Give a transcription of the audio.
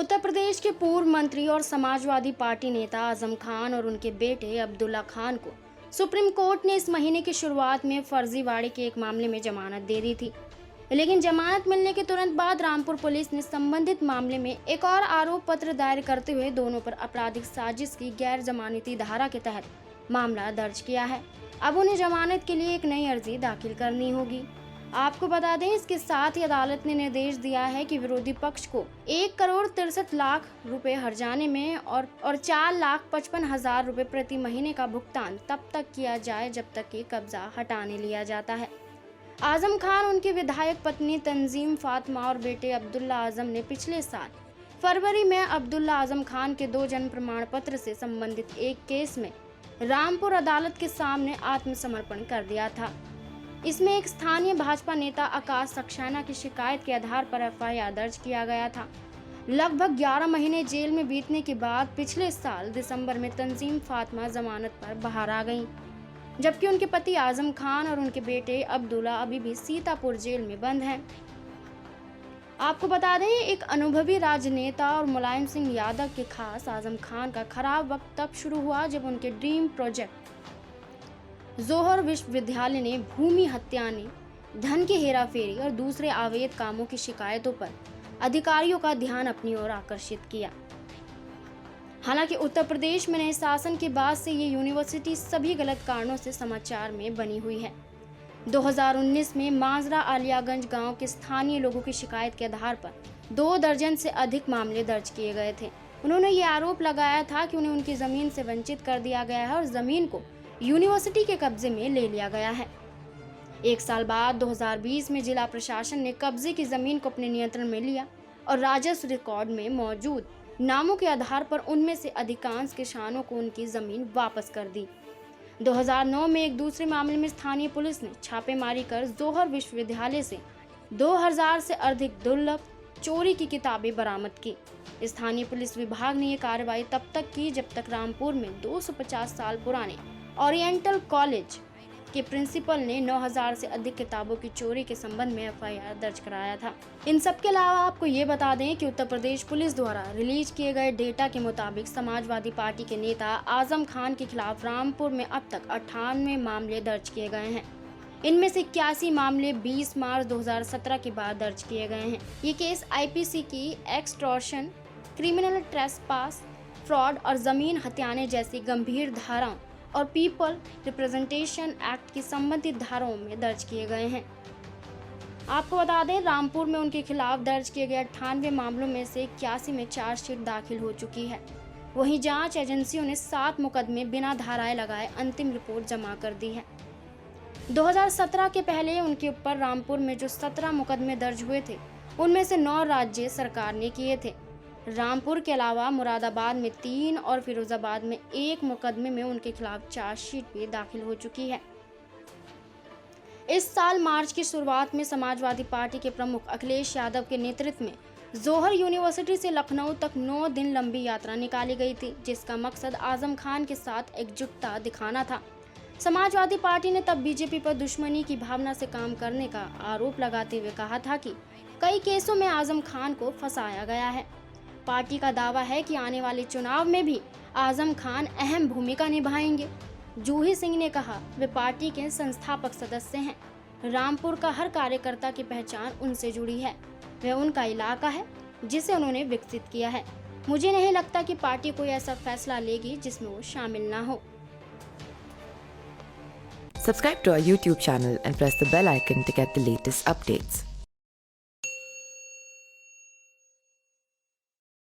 उत्तर प्रदेश के पूर्व मंत्री और समाजवादी पार्टी नेता आजम खान और उनके बेटे अब्दुल्ला खान को सुप्रीम कोर्ट ने इस महीने की शुरुआत में फर्जीवाड़े के एक मामले में जमानत दे दी थी। लेकिन जमानत मिलने के तुरंत बाद रामपुर पुलिस ने संबंधित मामले में एक और आरोप पत्र दायर करते हुए दोनों पर आपराधिक साजिश की गैर जमानती धारा के तहत मामला दर्ज किया है। अब उन्हें जमानत के लिए एक नई अर्जी दाखिल करनी होगी। आपको बता दें, इसके साथ ही अदालत ने निर्देश दिया है कि विरोधी पक्ष को 1,63,00,000 रुपए हर्जाने में और 4,55,000 रुपए प्रति महीने का भुगतान तब तक किया जाए जब तक कि कब्जा हटाने लिया जाता है। आजम खान, उनकी विधायक पत्नी तंजीम फातिमा और बेटे अब्दुल्ला आजम ने पिछले साल फरवरी में अब्दुल्ला आजम खान के 2 जन्म प्रमाण पत्र से संबंधित एक केस में रामपुर अदालत के सामने आत्मसमर्पण कर दिया था। इसमें एक स्थानीय भाजपा नेता आकाश सक्सेना की शिकायत के आधार पर एफआईआर दर्ज किया गया था। लगभग 11 महीने जेल में बीतने के बाद पिछले साल दिसंबर में तंजीम फातिमा जमानत पर बाहर आ गईं, जबकि उनके पति आजम खान और उनके बेटे अब्दुल्ला अभी भी सीतापुर जेल में बंद हैं। आपको बता दें, एक अनुभवी राजनेता और मुलायम सिंह यादव के खास आजम खान का खराब वक्त तब शुरू हुआ जब उनके ड्रीम प्रोजेक्ट जौहर विश्वविद्यालय ने भूमि हत्याने, धन की हेराफेरी और दूसरे अवैध कामों की शिकायतों पर अधिकारियों का ध्यान अपनी ओर आकर्षित किया। हालांकि उत्तर प्रदेश में नए शासन के बाद से ये यूनिवर्सिटी सभी गलत कारणों से समाचार में बनी हुई है। 2019 में माजरा आलियागंज गांव के स्थानीय लोगों की शिकायत के आधार पर 2 दर्जन से अधिक मामले दर्ज किए गए थे। उन्होंने ये आरोप लगाया था कि उन्हें उनकी जमीन से वंचित कर दिया गया है और जमीन को यूनिवर्सिटी के कब्जे में ले लिया गया है। 1 साल बाद 2020 में जिला प्रशासन ने कब्जे की जमीन को अपने नियंत्रण में लिया और राजस्व रिकॉर्ड में मौजूद नामों के आधार पर उनमें से अधिकांश किसानों को उनकी जमीन वापस कर दी। 2009 में एक दूसरे मामले में स्थानीय पुलिस ने छापेमारी कर जौहर विश्वविद्यालय से 2000 से अधिक दुर्लभ चोरी की किताबें बरामद की। स्थानीय पुलिस विभाग ने यह कार्रवाई तब तक की जब तक रामपुर में 250 साल पुराने ओरिएंटल कॉलेज के प्रिंसिपल ने 9000 से अधिक किताबों की चोरी के संबंध में एफआईआर दर्ज कराया था। इन सब के अलावा आपको ये बता दें कि उत्तर प्रदेश पुलिस द्वारा रिलीज किए गए डेटा के मुताबिक समाजवादी पार्टी के नेता आजम खान के खिलाफ रामपुर में अब तक 98 मामले दर्ज किए गए हैं। इनमें से 81 मामले 20 मार्च 2017 के बाद दर्ज किए गए हैं। ये केस आईपीसी की एक्सटॉर्शन, क्रिमिनल ट्रेसपास, फ्रॉड और जमीन हत्याने जैसी गंभीर धाराओं और पीपल रिप्रेजेंटेशन एक्ट की संबंधित धाराओं में दर्ज किए गए हैं। आपको बता दें, रामपुर में उनके खिलाफ दर्ज किए गए 98 मामलों में से 81 में चार्जशीट दाखिल हो चुकी है। वहीं जांच एजेंसियों ने 7 मुकदमे बिना धाराएं लगाए अंतिम रिपोर्ट जमा कर दी है। 2017 के पहले उनके ऊपर रामपुर में जो 17 मुकदमे दर्ज हुए थे, उनमें से 9 राज्य सरकार ने किए थे। रामपुर के अलावा मुरादाबाद में 3 और फिरोजाबाद में 1 मुकदमे में उनके खिलाफ चार्जशीट भी दाखिल हो चुकी है। इस साल मार्च की शुरुआत में समाजवादी पार्टी के प्रमुख अखिलेश यादव के नेतृत्व में जौहर यूनिवर्सिटी से लखनऊ तक 9 दिन लंबी यात्रा निकाली गई थी, जिसका मकसद आजम खान के साथ एकजुटता दिखाना था। समाजवादी पार्टी ने तब बीजेपी पर दुश्मनी की भावना से काम करने का आरोप लगाते हुए कहा था कि कई केसों में आजम खान को फंसाया गया है। पार्टी का दावा है कि आने वाले चुनाव में भी आजम खान अहम भूमिका निभाएंगे। जूही सिंह ने कहा, वे पार्टी के संस्थापक सदस्य हैं। रामपुर का हर कार्यकर्ता की पहचान उनसे जुड़ी है। वह उनका इलाका है जिसे उन्होंने विकसित किया है। मुझे नहीं लगता कि पार्टी कोई ऐसा फैसला लेगी जिसमें वो शामिल ना हो। Subscribe to our YouTube channel and press the bell icon to get the latest updates.